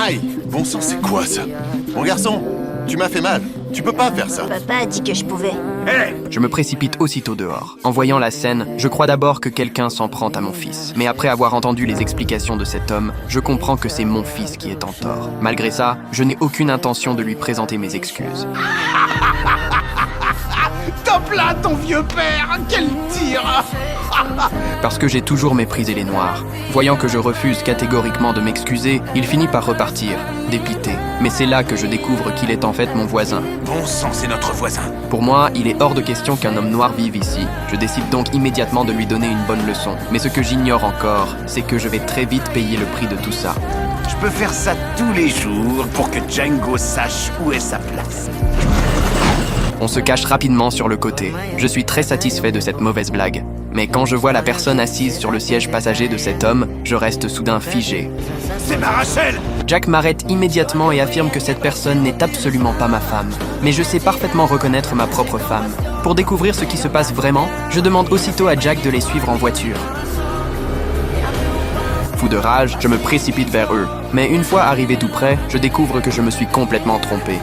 Aïe! Bon sang, c'est quoi ça? Mon garçon, tu m'as fait mal. Tu peux pas faire ça. Papa a dit que je pouvais. Je me précipite aussitôt dehors. En voyant la scène, je crois d'abord que quelqu'un s'en prend à mon fils. Mais après avoir entendu les explications de cet homme, je comprends que c'est mon fils qui est en tort. Malgré ça, je n'ai aucune intention de lui présenter mes excuses. Top là, ton vieux père! Quel tir! Parce que j'ai toujours méprisé les Noirs. Voyant que je refuse catégoriquement de m'excuser, il finit par repartir, dépité. Mais c'est là que je découvre qu'il est en fait mon voisin. Bon sang, c'est notre voisin. Pour moi, il est hors de question qu'un homme noir vive ici. Je décide donc immédiatement de lui donner une bonne leçon. Mais ce que j'ignore encore, c'est que je vais très vite payer le prix de tout ça. Je peux faire ça tous les jours pour que Django sache où est sa place. On se cache rapidement sur le côté. Je suis très satisfait de cette mauvaise blague. Mais quand je vois la personne assise sur le siège passager de cet homme, je reste soudain figé. C'est ma Rachel! Jack m'arrête immédiatement et affirme que cette personne n'est absolument pas ma femme. Mais je sais parfaitement reconnaître ma propre femme. Pour découvrir ce qui se passe vraiment, je demande aussitôt à Jack de les suivre en voiture. Fou de rage, je me précipite vers eux. Mais une fois arrivé tout près, je découvre que je me suis complètement trompé.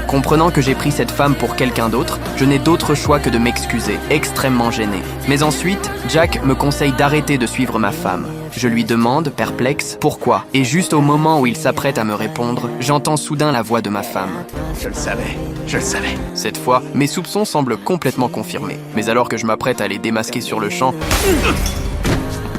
Comprenant que j'ai pris cette femme pour quelqu'un d'autre, je n'ai d'autre choix que de m'excuser, extrêmement gêné. Mais ensuite, Jack me conseille d'arrêter de suivre ma femme. Je lui demande, perplexe, pourquoi. Et juste au moment où il s'apprête à me répondre, j'entends soudain la voix de ma femme. Je le savais, je le savais. Cette fois, mes soupçons semblent complètement confirmés. Mais alors que je m'apprête à les démasquer sur le champ...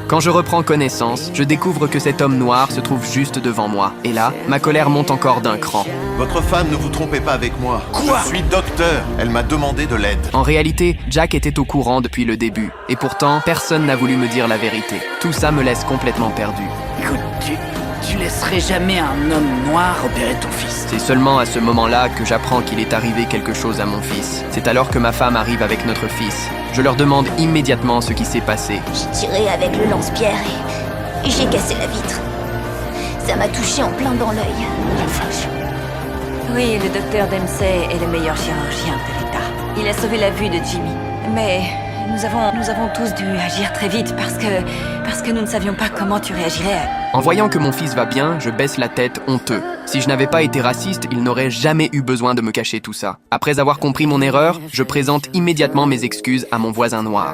Quand je reprends connaissance, je découvre que cet homme noir se trouve juste devant moi. Et là, ma colère monte encore d'un cran. Votre femme, ne vous trompez pas avec moi. Quoi? Je suis docteur. Elle m'a demandé de l'aide. En réalité, Jack était au courant depuis le début. Et pourtant, personne n'a voulu me dire la vérité. Tout ça me laisse complètement perdu. Écoute, tu laisserais jamais un homme noir opérer ton fils. C'est seulement à ce moment-là que j'apprends qu'il est arrivé quelque chose à mon fils. C'est alors que ma femme arrive avec notre fils. Je leur demande immédiatement ce qui s'est passé. J'ai tiré avec le lance-pierre et j'ai cassé la vitre. Ça m'a touché en plein dans l'œil. La vache. Oui, le docteur Dempsey est le meilleur chirurgien de l'État. Il a sauvé la vue de Jimmy. Mais nous avons tous dû agir très vite parce que nous ne savions pas comment tu réagirais. En voyant que mon fils va bien, je baisse la tête honteux. Si je n'avais pas été raciste, il n'aurait jamais eu besoin de me cacher tout ça. Après avoir compris mon erreur, je présente immédiatement mes excuses à mon voisin noir.